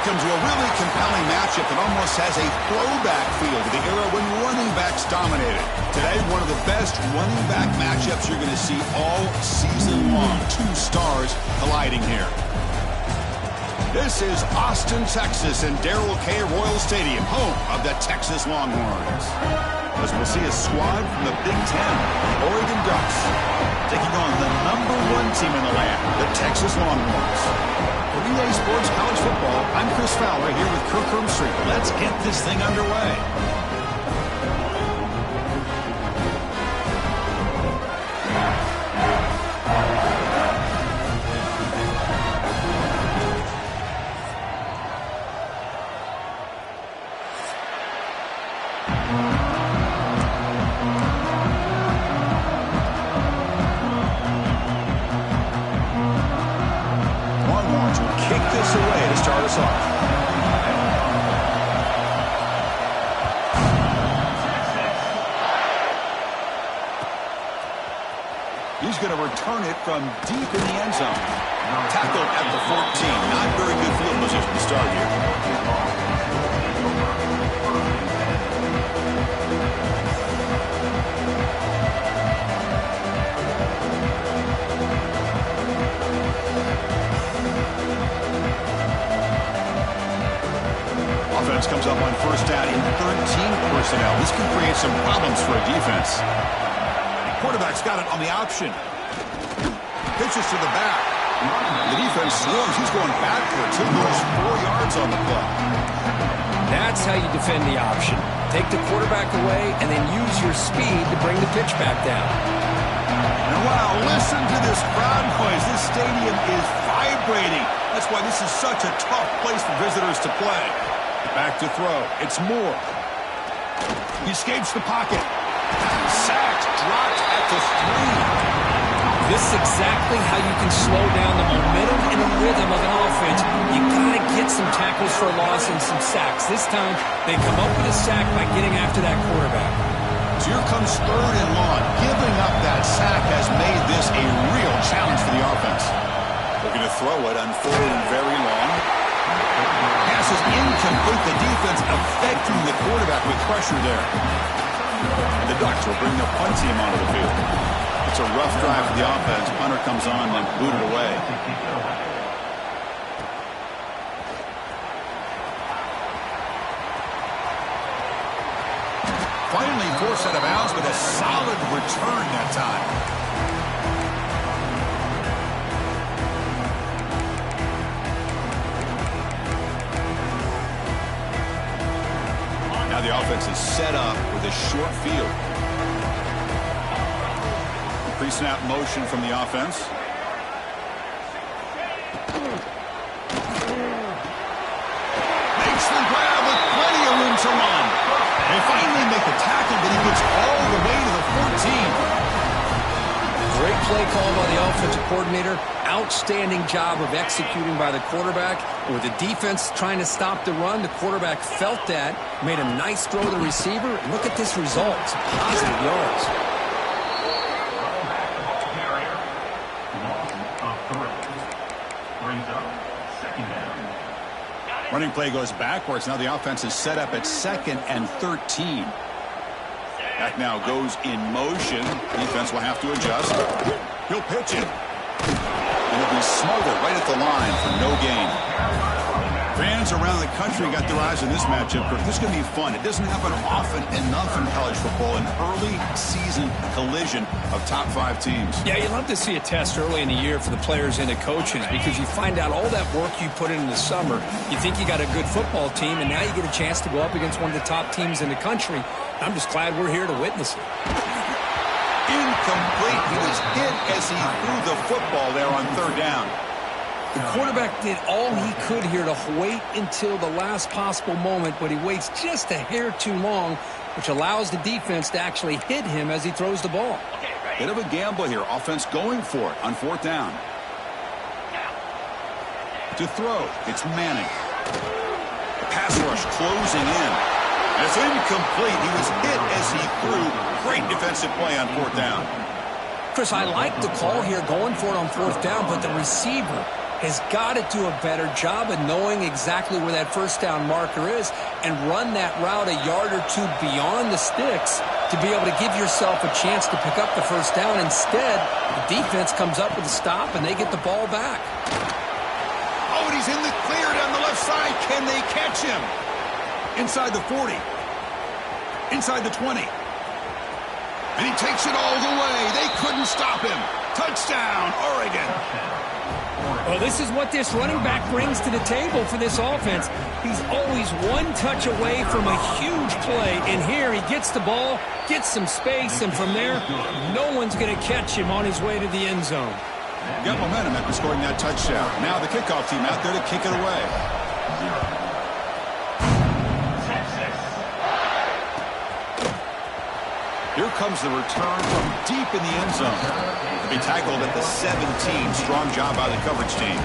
Welcome to a really compelling matchup that almost has a throwback feel to the era when running backs dominated. Today, one of the best running back matchups you're going to see all season long. Two stars colliding here. This is Austin, Texas, and Darrell K. Royal Stadium, home of the Texas Longhorns. As we'll see a squad from the Big Ten, the Oregon Ducks, taking on the #1 team in the land, the Texas Longhorns. For EA Sports College Football, I'm Chris Fowler here with Kirk Herbstreit. Let's get this thing underway. He's going to return it from deep in the end zone. Tackled at the 14. Not very good field position to start here. Offense comes up on first down in 13 personnel. This could create some problems for a defense. Quarterback's got it on the option. Pitches to the back. The defense swarms. He's going backwards. He'll lose 4 yards on the play. That's how you defend the option. Take the quarterback away and then use your speed to bring the pitch back down. And wow, listen to this crowd noise. This stadium is vibrating. That's why this is such a tough place for visitors to play. Back to throw. It's Moore. He escapes the pocket. Sacked, dropped at the 3. This is exactly how you can slow down the momentum and the rhythm of an offense. You got to get some tackles for a loss and some sacks. This time, they come up with a sack by getting after that quarterback. So here comes 3rd and long. Giving up that sack has made this a real challenge for the offense. Looking to throw it on 4th and very long. Pass is incomplete. The defense affecting the quarterback with pressure there. And the Ducks will bring the punt team onto the field. It's a rough drive for the offense. Punter comes on and booted away. Finally forced out of bounds, but a solid return that time. Now the offense is set up with a short field. Pre-snap motion from the offense. Makes the grab with plenty of room to run. They finally make the tackle, but he gets all the way to the 14. Great play call by the offensive coordinator. Outstanding job of executing by the quarterback. With the defense trying to stop the run, the quarterback felt that, made a nice throw to the receiver. Look at this result. It's positive yards. Running play goes backwards. Now the offense is set up at 2nd and 13. Back now goes in motion. Defense will have to adjust. He'll pitch it. And he'll be smothered right at the line for no gain. Fans around the country got their eyes on this matchup. This is going to be fun. It doesn't happen often enough in college football. An early season collision of top 5 teams. Yeah, you love to see a test early in the year for the players and the coaches because you find out all that work you put in the summer. You think you got a good football team, and now you get a chance to go up against one of the top teams in the country. I'm just glad we're here to witness it. Incomplete. He was hit as he threw the football there on 3rd down. The quarterback did all he could here to wait until the last possible moment, but he waits just a hair too long, which allows the defense to actually hit him as he throws the ball. Bit of a gamble here. Offense going for it on 4th down. To throw, it's Manning. The pass rush closing in. And it's incomplete. He was hit as he threw. Great defensive play on 4th down. Chris, I like the call here going for it on 4th down, but the receiver has got to do a better job of knowing exactly where that first down marker is and run that route a yard or two beyond the sticks to be able to give yourself a chance to pick up the first down. Instead, the defense comes up with a stop and they get the ball back. Oh, and he's in the clear down the left side. Can they catch him? Inside the 40. Inside the 20. And he takes it all the way. They couldn't stop him. Touchdown, Oregon. Well, this is what this running back brings to the table for this offense. He's always one touch away from a huge play. And here he gets the ball, gets some space, and from there, no one's going to catch him on his way to the end zone. Got momentum after scoring that touchdown. Now the kickoff team out there to kick it away. Here comes the return from deep in the end zone. To be tackled at the 17. Strong job by the coverage team.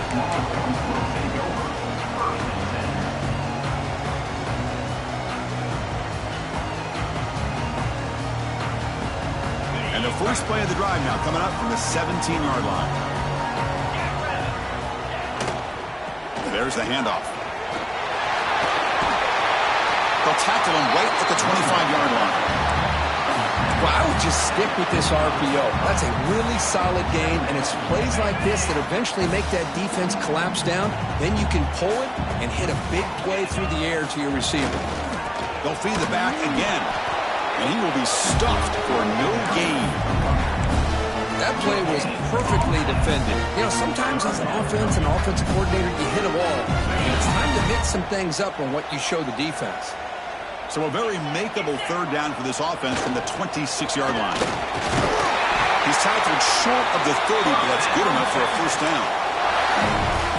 And the first play of the drive now coming up from the 17-yard line. There's the handoff. They'll tackle him right at the 25-yard line. Well, I would just stick with this RPO. That's a really solid game, and it's plays like this that eventually make that defense collapse down. Then you can pull it and hit a big play through the air to your receiver. They'll feed the back again, and he will be stuffed for no gain. That play was perfectly defended. You know, sometimes as an offense and offensive coordinator, you hit a wall, and it's time to mix some things up on what you show the defense. So a very makeable third down for this offense from the 26-yard line. He's tackled short of the 30, but that's good enough for a first down.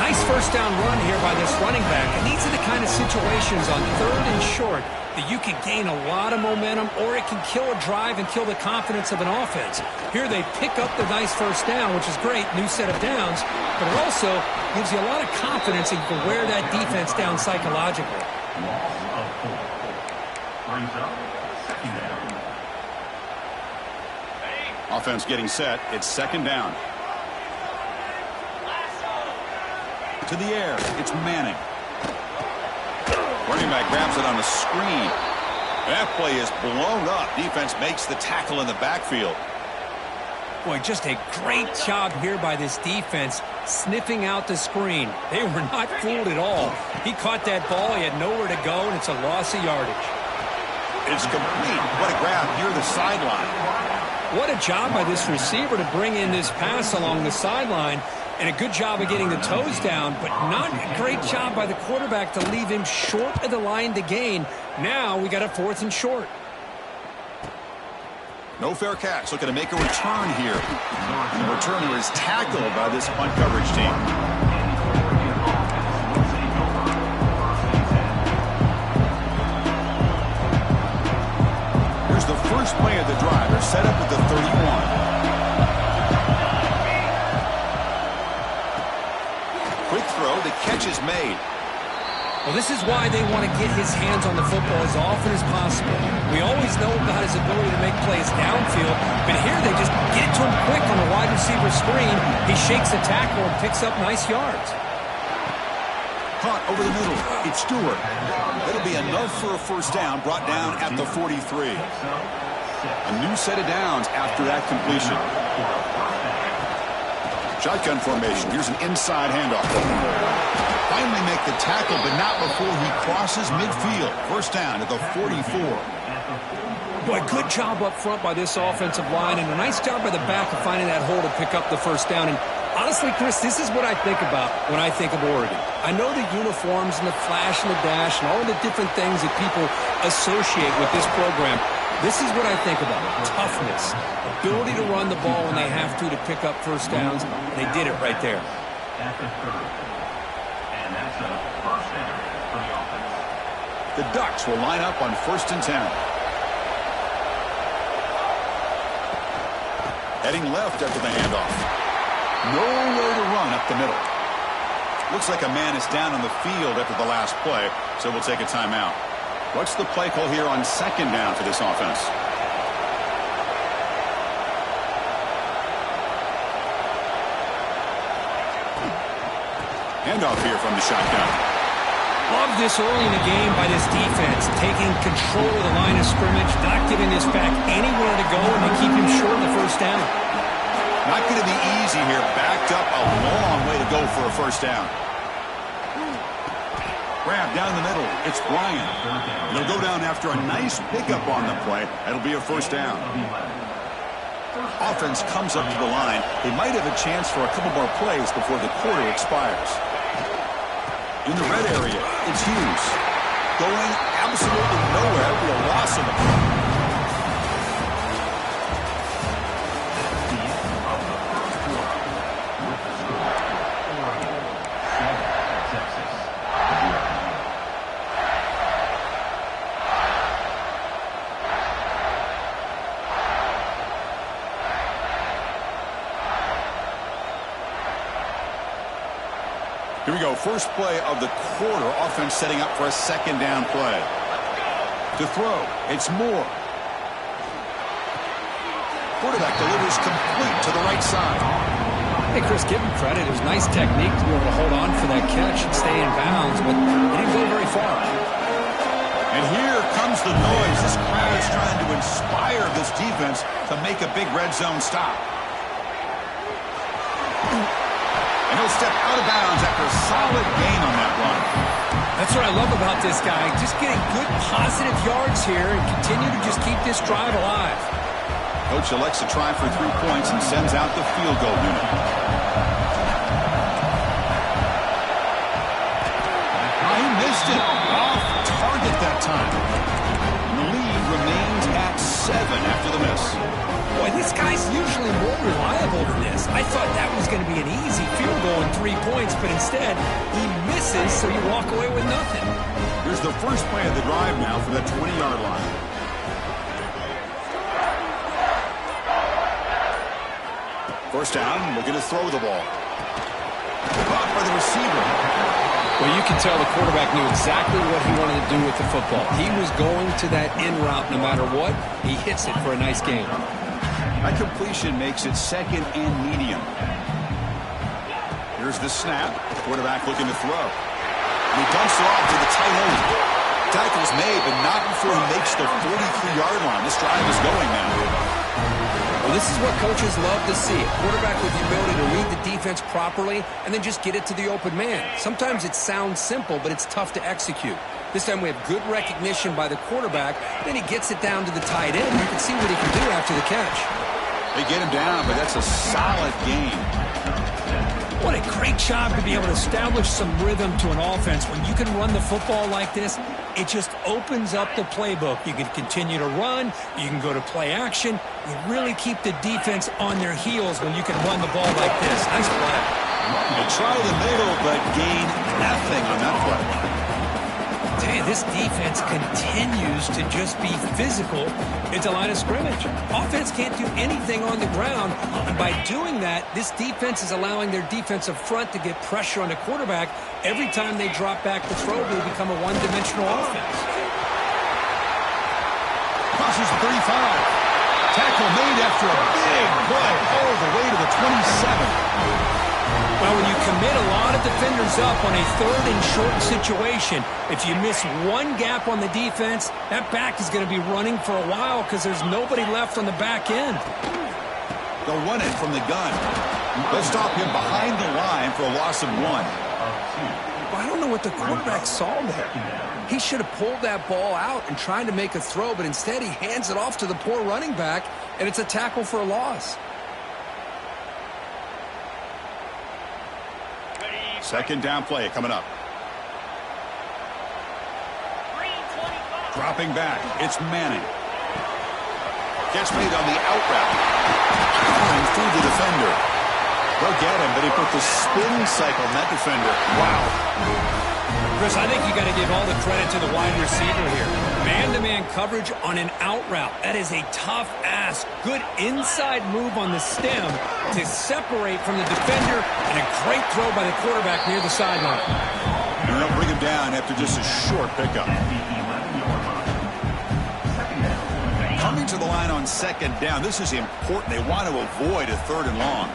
Nice first down run here by this running back. And these are the kind of situations on third and short that you can gain a lot of momentum, or it can kill a drive and kill the confidence of an offense. Here they pick up the nice first down, which is great, new set of downs, but it also gives you a lot of confidence that you can wear that defense down psychologically. Offense getting set. It's second down. To the air. It's Manning. Running back grabs it on the screen. That play is blown up. Defense makes the tackle in the backfield. Boy, just a great job here by this defense sniffing out the screen. They were not fooled at all. He caught that ball. He had nowhere to go, and it's a loss of yardage. It's complete. What a grab near the sideline. What a job by this receiver to bring in this pass along the sideline, and a good job of getting the toes down, but not a great job by the quarterback to leave him short of the line to gain. Now we got a fourth and short. No fair catch. Looking to make a return here. And the returner is tackled by this punt coverage team. The first play of the drive. They're set up at the 31. Quick throw. The catch is made. Well, this is why they want to get his hands on the football as often as possible. We always know about his ability to make plays downfield, but here they just get it to him quick on the wide receiver screen. He shakes the tackle and picks up nice yards. Caught over the middle. It's Stewart. It'll be enough for a first down, brought down at the 43. A new set of downs after that completion. Shotgun formation. Here's an inside handoff. Finally make the tackle, but not before he crosses midfield. First down at the 44. Boy, good job up front by this offensive line, and a nice job by the back of finding that hole to pick up the first down. And honestly, Chris, this is what I think about when I think of Oregon. I know the uniforms and the flash and the dash and all the different things that people associate with this program. This is what I think about. Toughness, ability to run the ball when they have to pick up first downs. They did it right there. The Ducks will line up on 1st and 10. Heading left after the handoff. Nowhere to run up the middle. Looks like a man is down on the field after the last play, so we'll take a timeout. What's the play call here on second down for this offense? Handoff here from the shotgun. Love this early in the game by this defense, taking control of the line of scrimmage, not giving this back anywhere to go, and they keep him short of the first down. Not going to be easy here. Backed up a long way to go for a first down. Grab down the middle. It's Bryant. They'll go down after a nice pickup on the play. That'll be a first down. Offense comes up to the line. They might have a chance for a couple more plays before the quarter expires. In the red area, it's Hughes. Going absolutely nowhere. It'll be a loss of the play. Here we go. First play of the quarter. Offense setting up for a second down play. To throw, it's Moore. Quarterback delivers complete to the right side. Hey, Chris, give him credit. It was nice technique to be able to hold on for that catch and stay in bounds, but he didn't go very far. And here comes the noise. This crowd is trying to inspire this defense to make a big red zone stop. And he'll step out of bounds after a solid gain on that run. That's what I love about this guy. Just getting good positive yards here and continue to just keep this drive alive. Coach elects to try for 3 points and sends out the field goal unit. He missed it. Off target that time. And the lead remains at 7 after the miss. Boy, this guy's usually more reliable than this. I thought that was going to be an easy field goal and 3 points, but instead, he misses, so you walk away with nothing. Here's the first play of the drive now for that 20-yard line. First down, looking to throw the ball. Caught by the receiver. Well, you can tell the quarterback knew exactly what he wanted to do with the football. He was going to that in route no matter what. He hits it for a nice gain. That completion makes it second and medium. Here's the snap. Quarterback looking to throw. And he dumps it off to the tight end. Tackle's made, but not before he makes the 43-yard line. This drive is going now. Well, this is what coaches love to see. A quarterback with the ability to read the defense properly and then just get it to the open man. Sometimes it sounds simple, but it's tough to execute. This time we have good recognition by the quarterback. Then he gets it down to the tight end. You can see what he can do after the catch. They get him down, but that's a solid gain. What a great job to be able to establish some rhythm to an offense. When you can run the football like this, it just opens up the playbook. You can continue to run. You can go to play action. You really keep the defense on their heels when you can run the ball like this. Nice play. They try the middle, but gain nothing on that play. Hey, this defense continues to just be physical at the line of scrimmage. Offense can't do anything on the ground, and by doing that, this defense is allowing their defensive front to get pressure on the quarterback. Every time they drop back to throw, they become a one-dimensional offense. Crosses the 35. Tackle made after a big play all the way to the 27. Well, when you commit a lot of defenders up on a third and short situation, if you miss one gap on the defense, that back is going to be running for a while because there's nobody left on the back end. They'll run it from the gun. They'll stop him behind the line for a loss of 1. Well, I don't know what the quarterback saw there. He should have pulled that ball out and tried to make a throw, but instead he hands it off to the poor running back, and it's a tackle for a loss. Second down play coming up. Dropping back, it's Manning. Gets made on the out route. Going through the defender. They'll get him, but he put the spin cycle on that defender. Wow. Chris, I think you got to give all the credit to the wide receiver here. Man-to-man coverage on an out route. That is a tough ask. Good inside move on the stem to separate from the defender, and a great throw by the quarterback near the sideline. And they'll bring him down after just a short pickup. Coming to the line on second down. This is important. They want to avoid a third and long.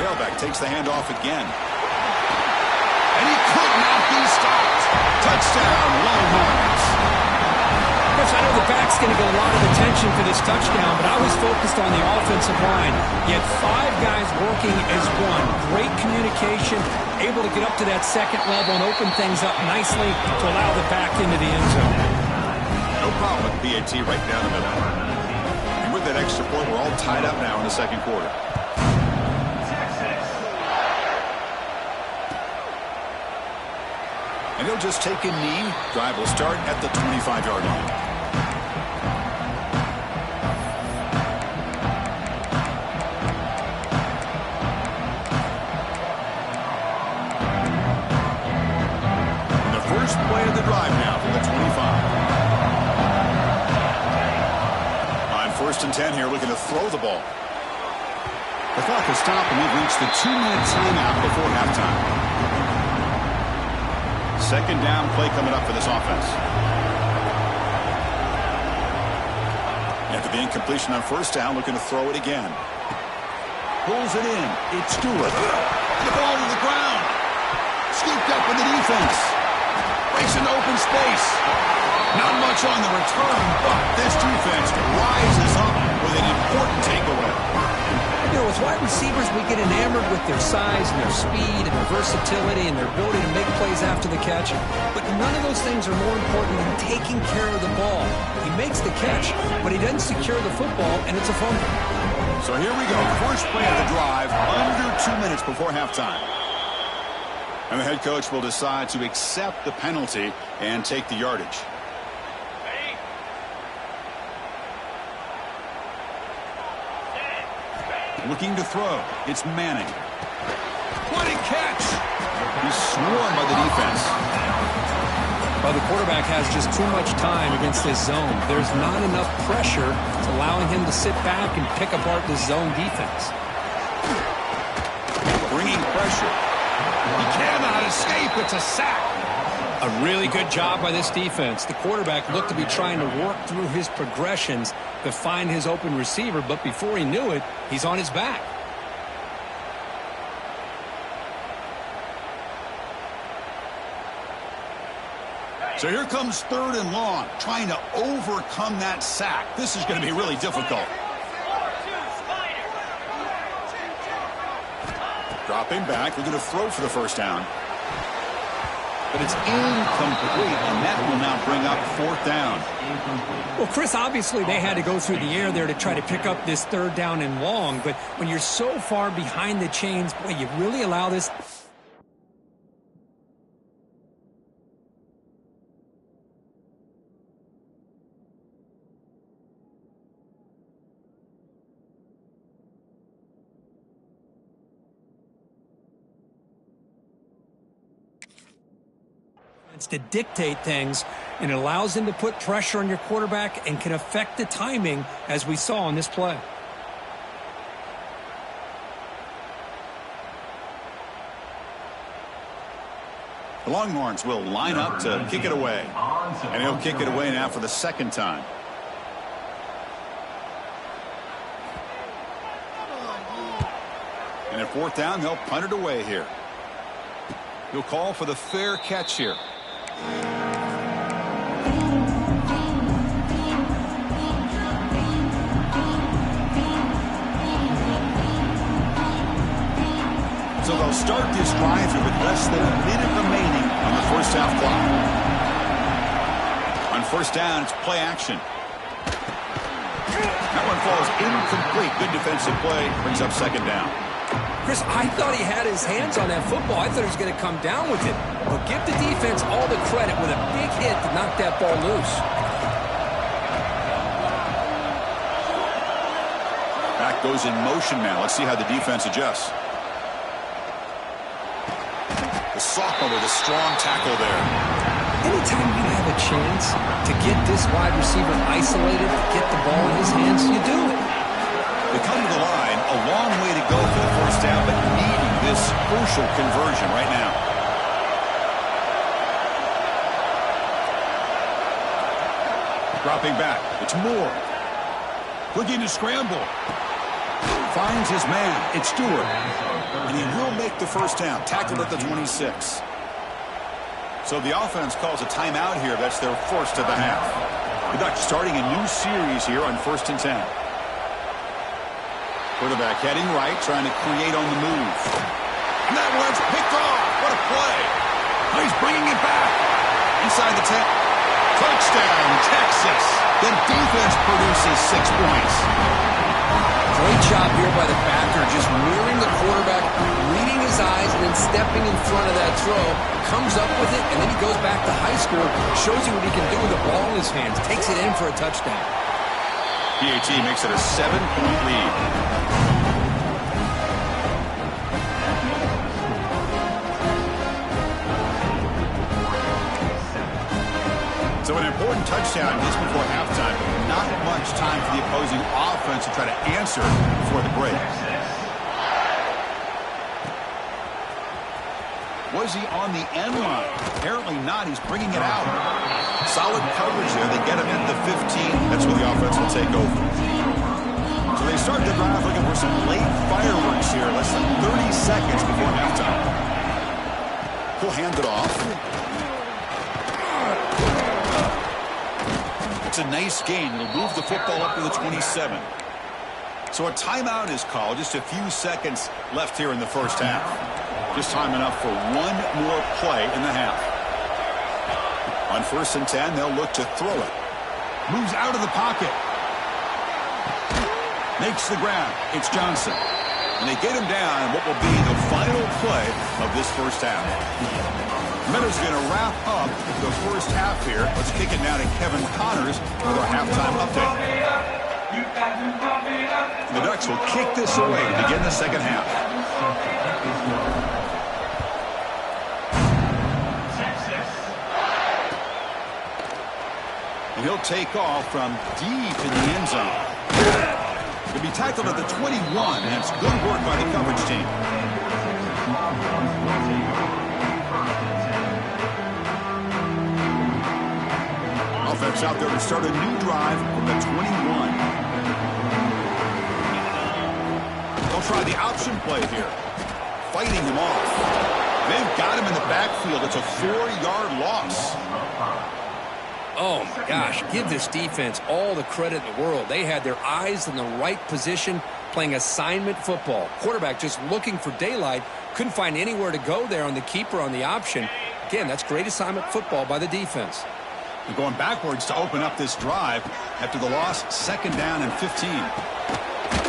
tailback takes the handoff again. And he could not be stopped. Touchdown, Longhorns. Chris, I know the back's going to get a lot of attention for this touchdown, but I was focused on the offensive line. You had 5 guys working as one. Great communication, able to get up to that second level and open things up nicely to allow the back into the end zone. No problem with BAT right down the middle. And with that extra point, we're all tied up now in the second quarter. And he'll just take a knee. Drive will start at the 25-yard line. And the first play of the drive now from the 25. On 1st and 10 here, looking to throw the ball. The clock has stopped, and we've reached the 2-minute timeout before halftime. Second down play coming up for this offense. After the incompletion on 1st down, looking to throw it again. Pulls it in. It's Stewart. The ball to the ground. Scooped up with the defense. Breaks into open space. Not much on the return, but this defense rises up with an important takeaway. You know, with wide receivers, we get enamored with their size and their speed and their versatility and their ability to make plays after the catch. But none of those things are more important than taking care of the ball. He makes the catch, but he doesn't secure the football, and it's a fumble. So here we go. First play of the drive, under 2 minutes before halftime. And the head coach will decide to accept the penalty and take the yardage. Looking to throw. It's Manning. What a catch! He's swarmed by the defense. Well, the quarterback has just too much time against this zone. There's not enough pressure to allowing him to sit back and pick apart this zone defense. Bringing pressure. He cannot escape. It's a sack. A really good job by this defense. The quarterback looked to be trying to work through his progressions to find his open receiver, but before he knew it, he's on his back. So here comes 3rd and long, trying to overcome that sack. This is going to be really difficult. Dropping back, we're going to throw for the 1st down. But it's incomplete, and that will now bring up 4th down. Well, Chris, obviously they had to go through the air there to try to pick up this 3rd down and long, but when you're so far behind the chains, boy, you really allow this. To dictate things, and it allows him to put pressure on your quarterback and can affect the timing, as we saw on this play. The Longhorns will line up to kick it away, and he'll kick it away now for the 2nd time. And at 4th down, they'll punt it away here. He'll call for the fair catch here. So they'll start this drive here with less than a minute remaining on the 1st half clock. On 1st down, it's play action. That one falls incomplete. Good defensive play. Brings up 2nd down. Chris, I thought he had his hands on that football. I thought he was going to come down with it. But give the defense all the credit with a big hit to knock that ball loose. Back goes in motion now. Let's see how the defense adjusts. The sophomore with a strong tackle there. Anytime you have a chance to get this wide receiver isolated, to get the ball in his hands, you do it. They come to the line, a long way to go for the 1st down, but needing this crucial conversion right now. Dropping back, it's Moore. Looking to scramble. finds his man. It's Stewart. And he will make the first down. Tackled at the 26. So the offense calls a timeout here. That's their first of the half. The Ducks starting a new series here on 1st and 10. Quarterback heading right, trying to create on the move. And that one's picked off. What a play. Now he's bringing it back. Inside the 10. Touchdown, Texas. The defense produces 6 points. Great job here by the backer, just mirroring the quarterback, reading his eyes, and then stepping in front of that throw. Comes up with it, and then he goes back to high school, shows you what he can do with the ball in his hands, takes it in for a touchdown. PAT makes it a 7-point lead. So an important touchdown just before halftime. Not much time for the opposing offense to try to answer before the break. Was he on the end line? Apparently not. He's bringing it out. Solid coverage there. They get him at the 15. That's where the offense will take over. So they start the drive looking for some late fireworks here. Less than 30 seconds before halftime. He'll hand it off. It's a nice gain. It'll move the football up to the 27. So a timeout is called. Just a few seconds left here in the first half. Just time enough for one more play in the half. On 1st and 10, they'll look to throw it. Moves out of the pocket. Makes the grab. It's Johnson. And they get him down in what will be the final play of this first half. Meadows going to wrap up the first half here. Let's kick it now to Kevin Connors with our halftime update. The Ducks will kick this away to begin the second half. And he'll take off from deep in the end zone. He'll be tackled at the 21. That's good work by the coverage team. Offense out there to start a new drive from the 21. They'll try the option play here. Fighting him off. They've got him in the backfield. It's a 4-yard loss. Oh, my gosh. Give this defense all the credit in the world. They had their eyes in the right position, playing assignment football. Quarterback just looking for daylight. Couldn't find anywhere to go there on the keeper on the option. Again, that's great assignment football by the defense. They're going backwards to open up this drive after the loss. 2nd down and 15.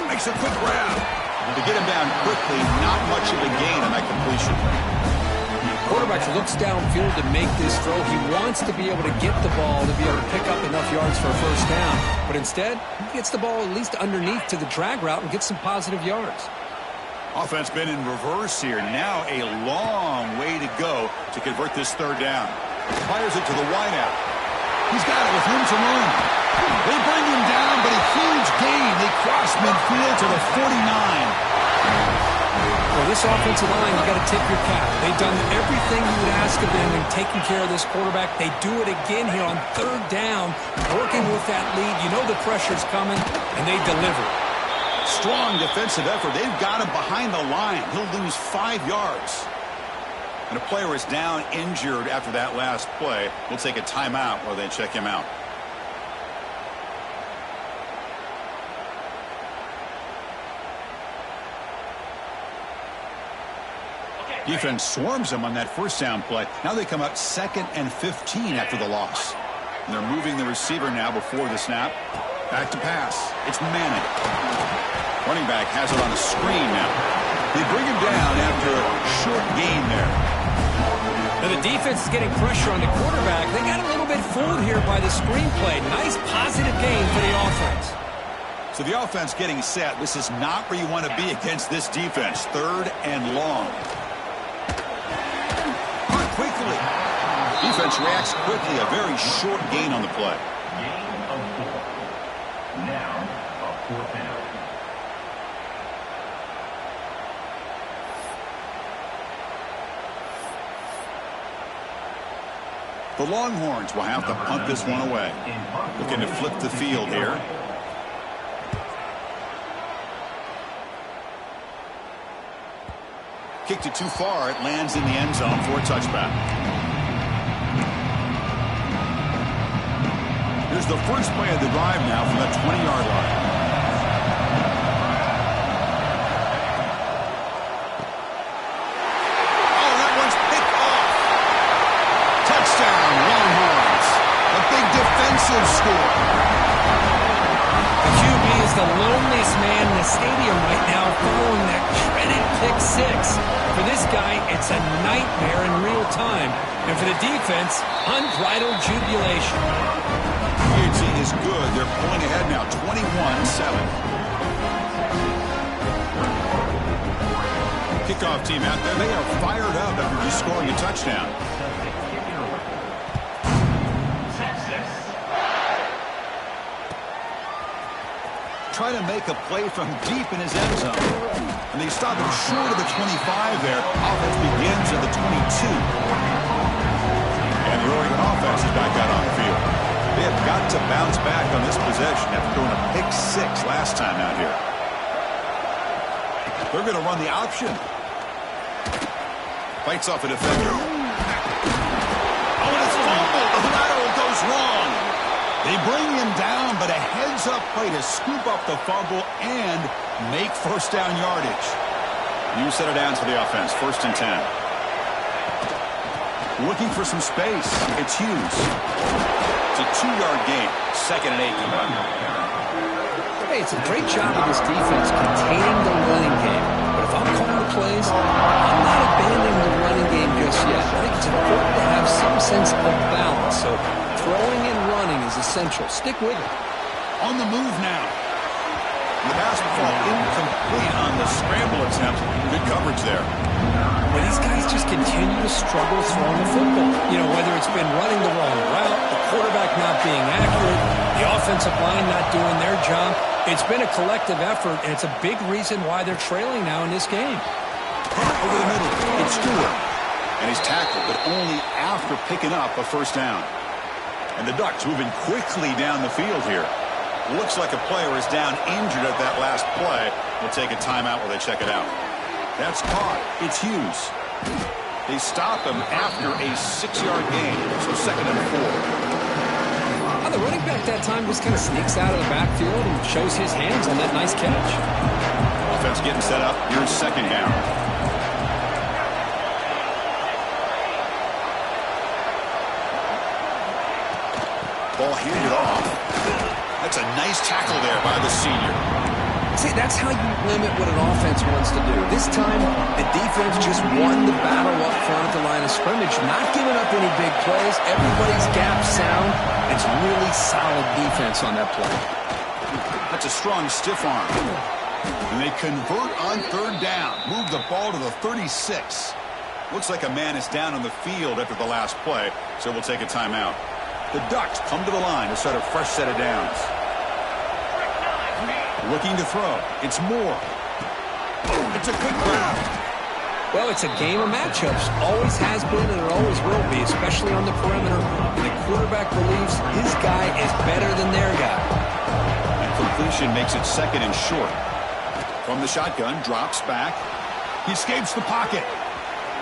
Makes a quick grab. To get him down quickly, not much of a gain on that completion. Quarterback looks downfield to make this throw. He wants to be able to get the ball to be able to pick up enough yards for a first down. But instead, he gets the ball at least underneath to the drag route and gets some positive yards. Offense been in reverse here. Now a long way to go to convert this 3rd down. Fires it to the wideout. He's got it with room to run. They bring him down, but a huge gain. They cross midfield to the 49. Well, this offensive line, you got to tip your cap. They've done everything you would ask of them in taking care of this quarterback. They do it again here on 3rd down, working with that lead. You know the pressure's coming, and they deliver. Strong defensive effort. They've got him behind the line. He'll lose 5 yards. And a player is down injured after that last play. We'll take a timeout while they check him out. Defense swarms them on that first down play. Now they come up 2nd and 15 after the loss. And they're moving the receiver now before the snap. Back to pass. It's Manning. Running back has it on a screen now. They bring him down after a short gain there. Now the defense is getting pressure on the quarterback. They got a little bit fooled here by the screenplay. Nice positive gain for the offense. So the offense getting set. This is not where you want to be against this defense. 3rd and long. Quickly. Defense reacts quickly. A very short gain on the play. Now, a 4th down. The Longhorns will have to punt this one away. Looking to flip the field here. Kicked it too far. It lands in the end zone for a touchback. Here's the first play of the drive now from that 20-yard line. Oh, that one's picked off. Touchdown, Longhorns. A big defensive score. The QB is the loneliest man in the stadium right now following that dreaded pick six. For this guy, it's a nightmare in real time. And for the defense, unbridled jubilation. PhD is good. They're pulling ahead now, 21-7. Kickoff team out there. They are fired up after just scoring a touchdown. Trying to make a play from deep in his end zone. And they stop him short of the 25 there. Offense begins at the 22. And the Oregon offense is back out on the field. They have got to bounce back on this possession after throwing a pick six last time out here. They're going to run the option. Fights off a defender. Oh, and it's fumbled. The lateral goes wrong. They bring him down, but a heads-up play to scoop up the fumble and make first down yardage. You set it down to the offense. 1st and 10. Looking for some space. It's Hughes. It's a 2-yard gain. 2nd and 8. Hey, it's a great job of this defense containing the running game. But if I'm calling the plays, I'm not abandoning the running game just yet. I think it's important to have some sense of balance. So throwing and running is essential. Stick with it. On the move now. The basketball incomplete on the scramble attempt. Good coverage there. But these guys just continue to struggle throwing the football. You know, whether it's been running the wrong route, the quarterback not being accurate, the offensive line not doing their job. It's been a collective effort, and it's a big reason why they're trailing now in this game. Over the middle, it's Stewart. And he's tackled, but only after picking up a first down. And the Ducks moving quickly down the field here. Looks like a player is down injured at that last play. We'll take a timeout while they check it out. That's caught. It's Hughes. They stop him after a 6-yard gain. So 2nd and 4. The running back that time just kind of sneaks out of the backfield and shows his hands on that nice catch. Offense getting set up. Here's 2nd down. Ball handed off. That's a nice tackle there by the senior. See, that's how you limit what an offense wants to do. This time, the defense just won the battle up front at the line of scrimmage, not giving up any big plays. Everybody's gap sound. It's really solid defense on that play. That's a strong stiff arm. And they convert on 3rd down. Move the ball to the 36. Looks like a man is down on the field after the last play, so we'll take a timeout. The Ducks come to the line to start a fresh set of downs. Looking to throw. It's Moore. It's a quick grab. Well, it's a game of matchups. Always has been and it always will be, especially on the perimeter. And the quarterback believes his guy is better than their guy. And completion makes it 2nd and short. From the shotgun, drops back. He escapes the pocket.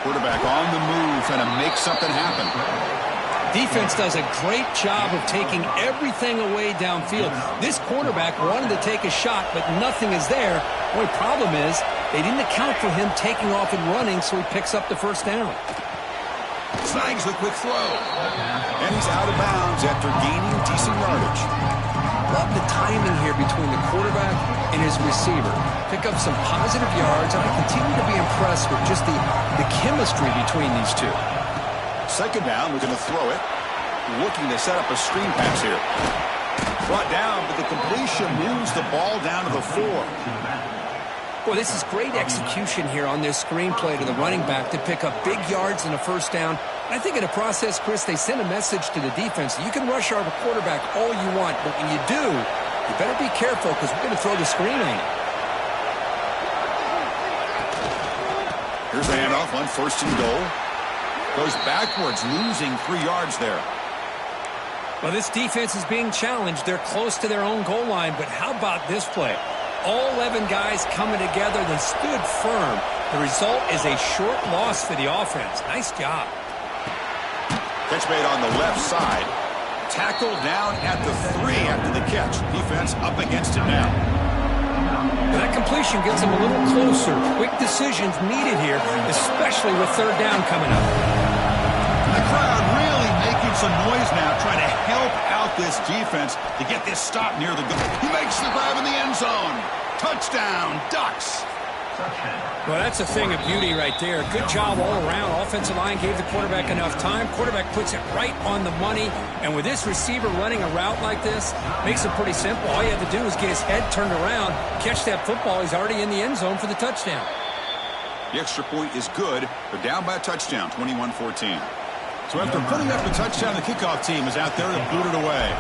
Quarterback on the move, trying to make something happen. Defense does a great job of taking everything away downfield. This quarterback wanted to take a shot, but nothing is there. The only problem is they didn't account for him taking off and running, so he picks up the first down. Snags the quick throw. And he's out of bounds after gaining decent yardage. Love the timing here between the quarterback and his receiver. Pick up some positive yards, and I continue to be impressed with just the chemistry between these two. 2nd down, we're going to throw it. Looking to set up a screen pass here. Brought down, but the completion moves the ball down to the 4. Well, this is great execution here on this screenplay to the running back to pick up big yards and a first down. I think in the process, Chris, they send a message to the defense. You can rush our quarterback all you want, but when you do, you better be careful because we're going to throw the screen on you. Here's the handoff on 1st and goal. Goes backwards, losing 3 yards there. Well, this defense is being challenged. They're close to their own goal line, but how about this play? All 11 guys coming together. They stood firm. The result is a short loss for the offense. Nice job. Catch made on the left side. Tackled down at the 3 after the catch. Defense up against it now. That completion gets him a little closer. Quick decisions needed here, especially with third down coming up. The crowd really making some noise now, trying to help out this defense to get this stop near the goal. He makes the grab in the end zone. Touchdown, Ducks. Well, that's a thing of beauty right there. Good job all around. Offensive line gave the quarterback enough time. Quarterback puts it right on the money. And with this receiver running a route like this, makes it pretty simple. All you have to do is get his head turned around, catch that football. He's already in the end zone for the touchdown. The extra point is good. They're down by a touchdown, 21-14. So after putting up the touchdown, the kickoff team is out there to boot it away.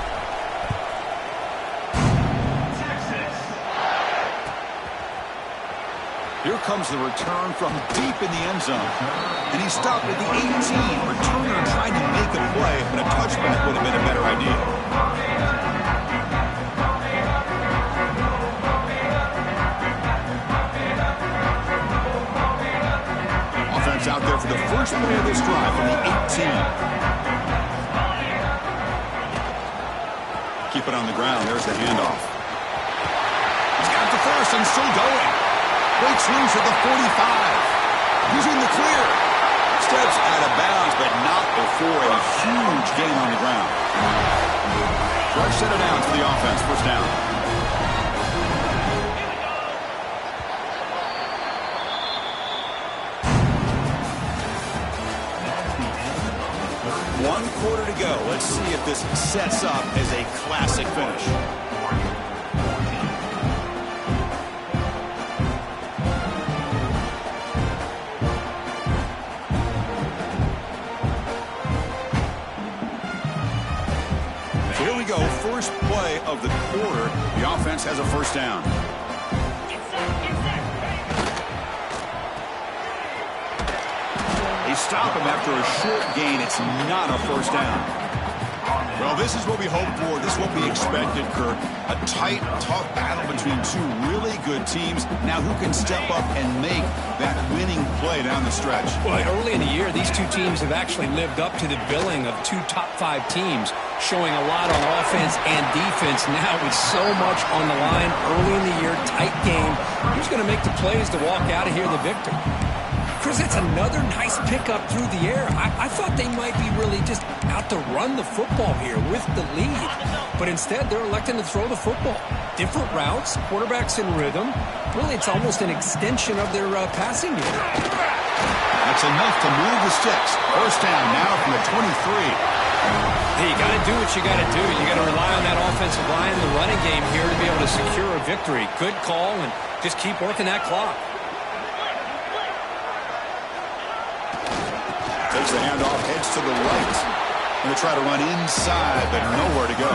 Here comes the return from deep in the end zone. And he stopped at the 18. Returner trying to make a play, but a touchback would have been a better idea. Offense out there for the first play of this drive from the 18. Keep it on the ground. There's the handoff. He's got the first and still going. Breaks loose at the 45. Using the clear. Steps out of bounds, but not before a huge gain on the ground. Fresh set of downs for the offense. First down. One quarter to go. Let's see if this sets up as a classic finish. First play of the quarter, the offense has a first down. They stop him after a short gain. It's not a first down. Well, this is what we hope for. This is what we expected, Kirk. A tight, tough battle between two really good teams. Now, who can step up and make that winning play down the stretch? Well, early in the year, these two teams have actually lived up to the billing of two top 5 teams, showing a lot on offense and defense. Now, with so much on the line early in the year, tight game, who's going to make the plays to walk out of here the victor? Chris, it's another nice pickup through the air. I thought they might be really just out to run the football here with the lead. But instead, they're electing to throw the football. Different routes, quarterbacks in rhythm. Really, it's almost an extension of their passing game. That's enough to move the sticks. First down now from the 23. Hey, you got to do what you got to do. You got to rely on that offensive line and the running game here to be able to secure a victory. Good call, and just keep working that clock. Takes the handoff, heads to the right. Going to try to run inside, but nowhere to go.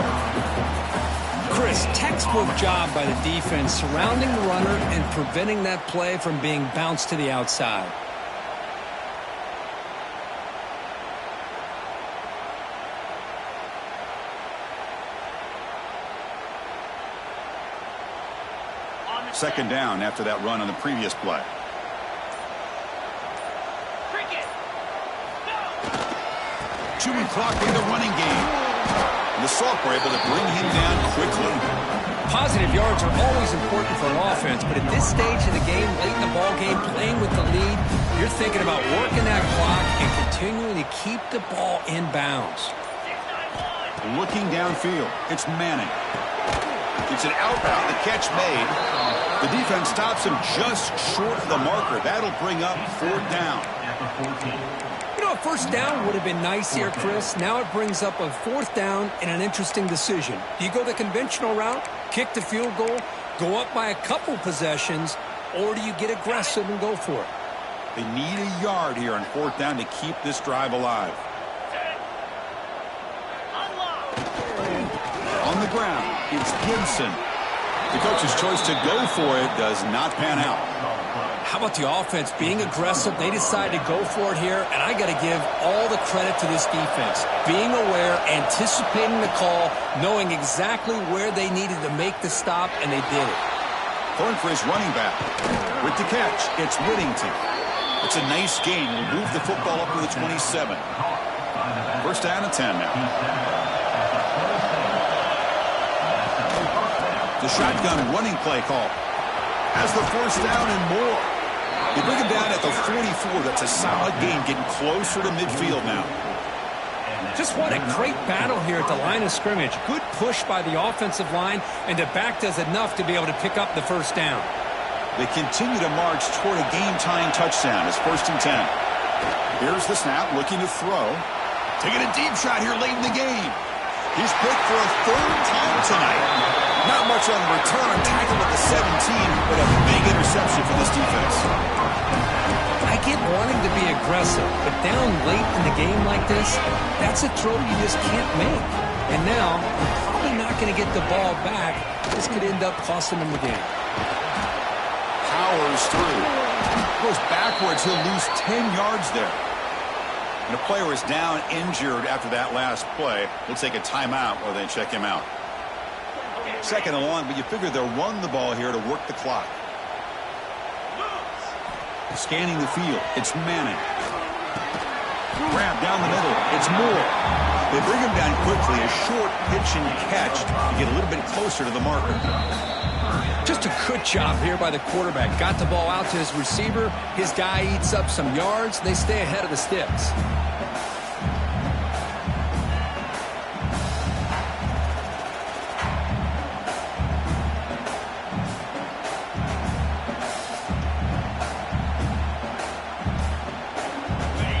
Chris, textbook job by the defense surrounding the runner and preventing that play from being bounced to the outside. Second down after that run on the previous play. Chewing clock in the running game. And the Salk were able to bring him down quickly. Positive yards are always important for an offense, but at this stage of the game, late in the ball game, playing with the lead, you're thinking about working that clock and continuing to keep the ball in bounds. Looking downfield, it's Manning. It's an out route, the catch made. The defense stops him just short of the marker. That'll bring up fourth down. You know, a first down would have been nice here, Chris. Now it brings up a fourth down and an interesting decision. Do you go the conventional route, kick the field goal, go up by a couple possessions, or do you get aggressive and go for it? They need a yard here on fourth down to keep this drive alive. On the ground, it's Gibson. The coach's choice to go for it does not pan out. How about the offense being aggressive? They decide to go for it here, and I got to give all the credit to this defense. Being aware, anticipating the call, knowing exactly where they needed to make the stop, and they did it. Throwing for his running back. With the catch, it's Whittington. It's a nice gain. We'll move the football up to the 27. First down and 10 now. The shotgun running play call. Has the first down and more. You bring him down at the 44. That's a solid gain, getting closer to midfield now. Just what a great battle here at the line of scrimmage. Good push by the offensive line, and the back does enough to be able to pick up the first down. They continue to march toward a game-tying touchdown. It's first and 10. Here's the snap, looking to throw. Taking a deep shot here late in the game. He's picked for a third time tonight. Not much on the return. Tackled at the 17, but a big interception for this defense. I get wanting to be aggressive, but down late in the game like this, that's a throw you just can't make. And now, you're probably not going to get the ball back. This could end up costing them the game. Powers through. Goes backwards. He'll lose 10 yards there. And a player is down injured after that last play. We'll take a timeout while they check him out. Second and long, but you figure they'll run the ball here to work the clock. Scanning the field, it's Manning. Grab down the middle, it's Moore. They bring him down quickly, a short pitch and catch to get a little bit closer to the marker. Just a good job here by the quarterback. Got the ball out to his receiver. His guy eats up some yards. They stay ahead of the sticks.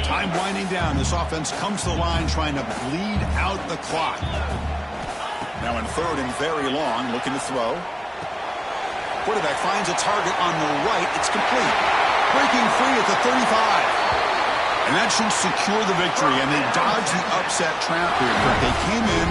Time winding down. This offense comes to the line trying to bleed out the clock. Now in third and very long, looking to throw. Quarterback finds a target on the right. It's complete. Breaking free at the 35. And that should secure the victory. And they dodged the upset trap here. But they came in,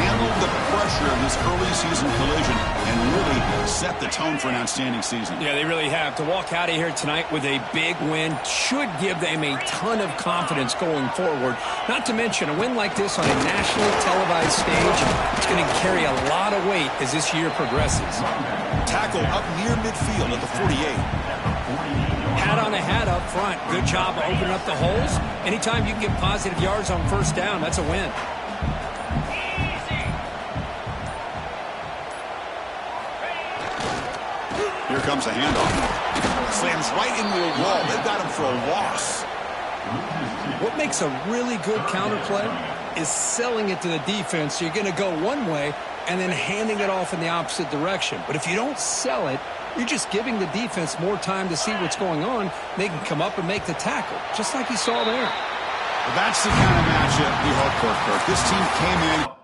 handled the pressure of this early season collision, and really set the tone for an outstanding season. Yeah, they really have. To walk out of here tonight with a big win should give them a ton of confidence going forward. Not to mention, a win like this on a nationally televised stage, it's going to carry a lot of weight as this year progresses. Tackle up near midfield at the 48. Hat on a hat up front. Good job of opening up the holes. Anytime you can get positive yards on first down, that's a win. Here comes a handoff. Slams right into a wall. They've got him for a loss. What makes a really good counter play is selling it to the defense. So you're going to go one way and then handing it off in the opposite direction. But if you don't sell it, you're just giving the defense more time to see what's going on. They can come up and make the tackle, just like you saw there. Well, that's the kind of matchup we hope for, Kirk. This team came in